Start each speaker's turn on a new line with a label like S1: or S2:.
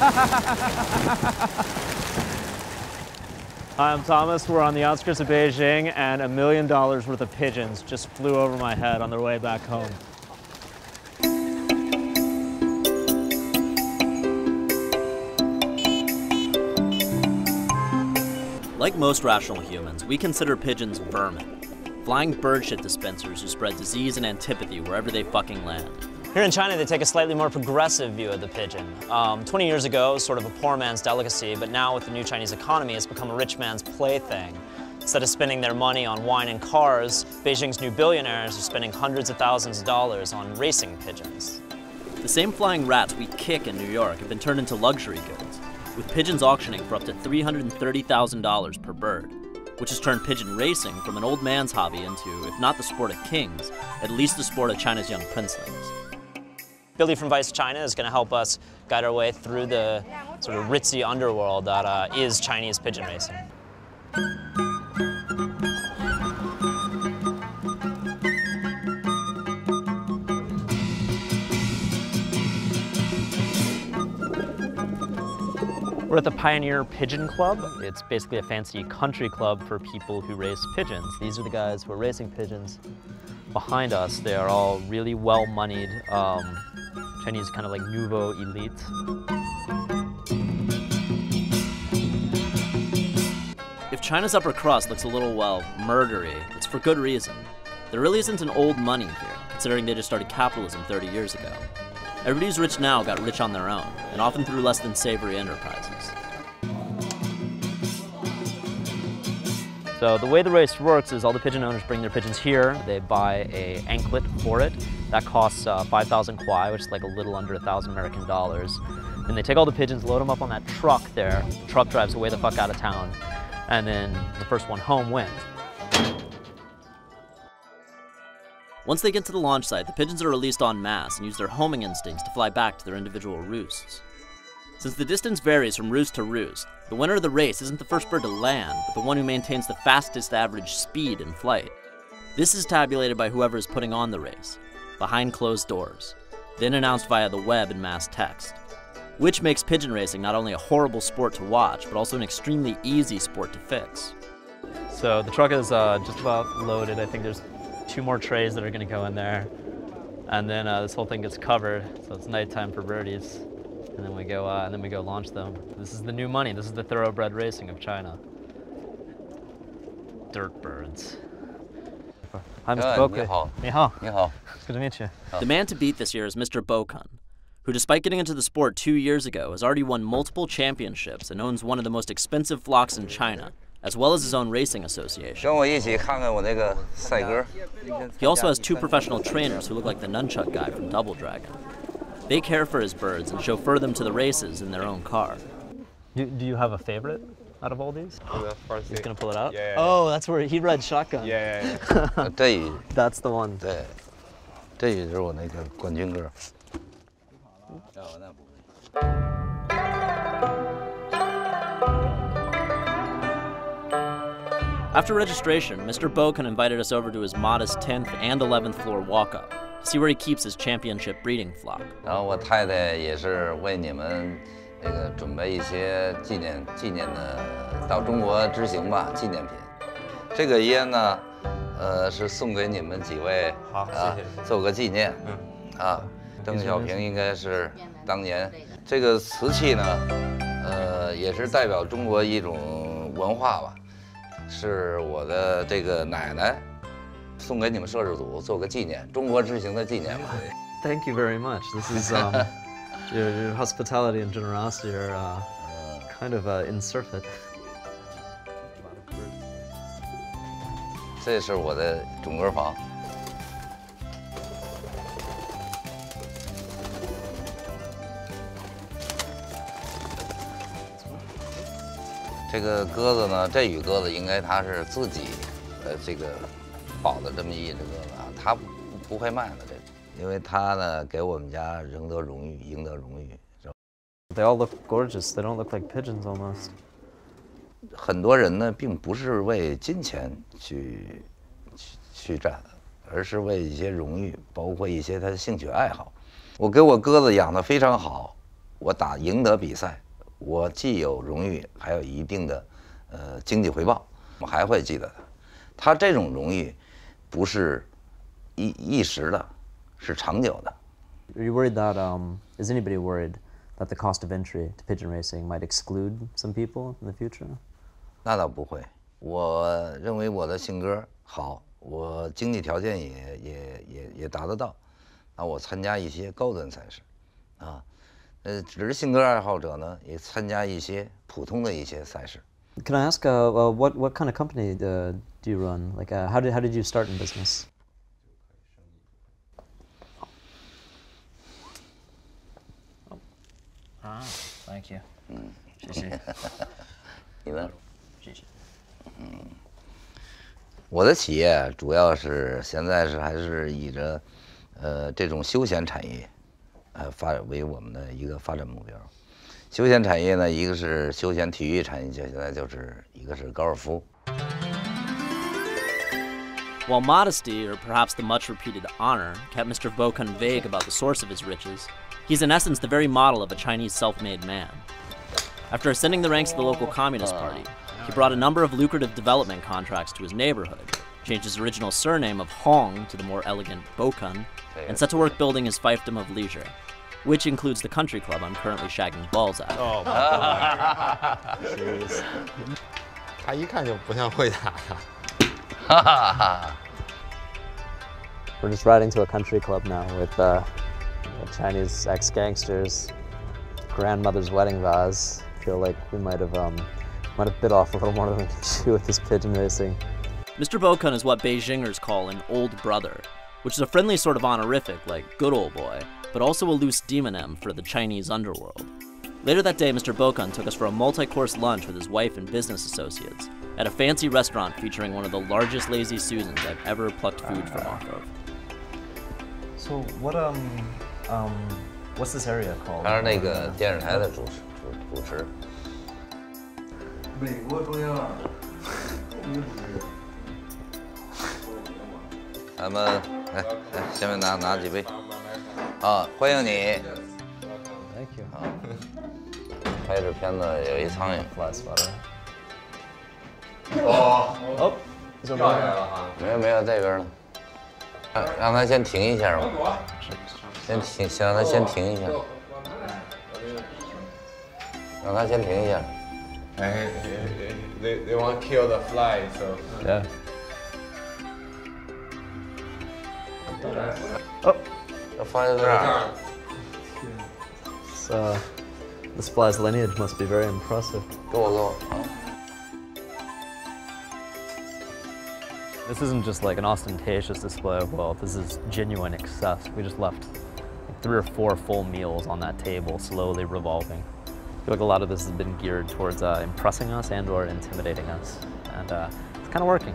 S1: Hi, I'm Thomas. We're on the outskirts of Beijing, and $1 million worth of pigeons just flew over my head on their way back home.
S2: Like most rational humans, we consider pigeons vermin. Flying bird shit dispensers who spread disease and antipathy wherever they fucking land.
S3: Here in China, they take a slightly more progressive view of the pigeon. 20 years ago, it was sort of a poor man's delicacy, but now with the new Chinese economy, it's become a rich man's plaything. Instead of spending their money on wine and cars, Beijing's new billionaires are spending hundreds of thousands of dollars on racing pigeons.
S2: The same flying rats we kick in New York have been turned into luxury goods, with pigeons auctioning for up to $330,000 per bird, which has turned pigeon racing from an old man's hobby into, if not the sport of kings, at least the sport of China's young princelings.
S3: Billy from Vice China is going to help us guide our way through the sort of ritzy underworld that is Chinese pigeon racing.
S1: We're at the Pioneer Pigeon Club. It's basically a fancy country club for people who race pigeons. These are the guys who are racing pigeons. Behind us, they are all really well-moneyed Chinese kind of like nouveau elite.
S2: If China's upper crust looks a little, well, murdery, it's for good reason. There really isn't an old money here, considering they just started capitalism 30 years ago. Everybody who's rich now got rich on their own, and often through less than savory enterprises.
S1: So the way the race works is all the pigeon owners bring their pigeons here. They buy an anklet for it. That costs 5,000 kwai, which is like a little under 1,000 American dollars. And they take all the pigeons, load them up on that truck there. The truck drives away the fuck out of town. And then the first one home wins.
S2: Once they get to the launch site, the pigeons are released en masse and use their homing instincts to fly back to their individual roosts. Since the distance varies from roost to roost, the winner of the race isn't the first bird to land, but the one who maintains the fastest average speed in flight. This is tabulated by whoever is putting on the race, behind closed doors, then announced via the web in mass text. Which makes pigeon racing not only a horrible sport to watch, but also an extremely easy sport to fix.
S1: So the truck is just about loaded. I think there's 2 more trays that are gonna go in there. And then this whole thing gets covered, so it's nighttime for birdies. And then we go launch them. This is the new money. This is the thoroughbred racing of China. Dirt birds. Hi, Mr. BOKUN.
S4: 你好。
S1: 你好.
S4: 你好.
S1: It's good to meet you.
S2: The man to beat this year is Mr. BOKUN, who despite getting into the sport 2 years ago has already won multiple championships and owns one of the most expensive flocks in China, as well as his own racing association.
S4: 跟我一起看看我那个赛鸽。
S2: He also has 2 professional trainers who look like the nunchuck guy from Double Dragon. They care for his birds and chauffeur them to the races in their own car.
S1: Do you have a favorite out of all these? He's gonna pull it out?
S5: Yeah.
S1: Oh, that's where he read shotgun.
S5: Yeah.
S4: 这羽
S1: That's the one.
S4: 对，这羽是我那个冠军鸽。
S2: After registration, Mr. BOKUN invited us over to his modest 10th and 11th floor walk-up to see where he keeps his championship breeding flock.
S4: 然后我太太也是为你们那个准备一些纪念的，到中国之行吧，纪念品。这个烟呢，是送给你们几位，
S5: 好，
S4: 啊，
S5: 谢谢。
S4: 做个纪念。啊，邓小平应该是当年这个瓷器呢，也是代表中国一种文化吧。 是我的这个奶奶送给你们摄制组做个纪念，中国之行的纪念吧。
S1: Thank you very much. This is your hospitality and generosity are kind of in surfeit.
S4: 这是我的种鸽房。这个鸽子呢，这羽鸽子应该它是自己，这个保的这么一只鸽子啊，它不会卖的这个，因为它呢给我们家赢得荣誉，赢得荣誉。
S1: They all look gorgeous. They don't look like pigeons almost.
S4: 很多人呢，并不是为金钱去战，而是为一些荣誉，包括一些他的兴趣爱好。我给我鸽子养得非常好，我赢得比赛，我既有荣誉，还有一定的经济回报，我还会记得他。他这种荣誉不是一时的，是长久的。
S1: Are you worried that is anybody worried that the cost of entry to pigeon racing might exclude some people in the future?
S4: 那倒不会，我认为我的性格好，我经济条件也达得到，那我参加一些高端赛事，啊，只是性格爱好者呢，也参加一些普通的一些赛事。
S1: Can I ask what kind of company do you run? Like how did you start in business?
S3: Thank you. 谢谢。
S4: 你呢？
S3: 谢谢。
S4: 我的企业主要是现在还是以着这种休闲产业为我们的一个发展目标。休闲产业呢，一个是休闲体育产业，现在就是一个是高尔夫。
S2: While modesty, or perhaps the much-repeated honor, kept Mr. BOKUN vague about the source of his riches, he's in essence the very model of a Chinese self-made man. After ascending the ranks of the local Communist Party, he brought a number of lucrative development contracts to his neighborhood, changed his original surname of Hong to the more elegant BOKUN, and set to work building his fiefdom of leisure, which includes the country club I'm currently shagging balls at.
S3: Oh, jeez.
S5: 他一看就不像会打的。
S1: We're just riding to a country club now with Chinese ex-gangsters, grandmother's wedding vase. Feel like we might have bit off a little more than we can chew with this pigeon racing.
S2: Mr. BOKUN is what Beijingers call an old brother, which is a friendly sort of honorific like good old boy, but also a loose demonym for the Chinese underworld. Later that day, Mr. BOKUN took us for a multi-course lunch with his wife and business associates at a fancy restaurant featuring one of the largest Lazy Susans I've ever plucked food from off of.
S1: So what's this area called?
S4: 他是那个电视台的主持。美国中央。咱们来，下面拿几杯。啊，欢迎你。
S1: Thank you.
S4: 啊，拍这片子有一苍蝇。
S1: Fly swatter.
S5: 哦，
S1: 掉
S5: 下来了哈。
S4: 没有这边呢。让他先停一下吧。先让他先停一下。让他先停一下。
S5: 哎 they want to kill the fly, so.
S1: Yeah. Oh,
S4: 这放在这儿。
S1: so this fly's lineage must be very impressive.
S4: 给我。
S1: This isn't just like an ostentatious display of wealth, this is genuine excess. We just left like 3 or 4 full meals on that table, slowly revolving. I feel like a lot of this has been geared towards impressing us and or intimidating us. And it's kind of working.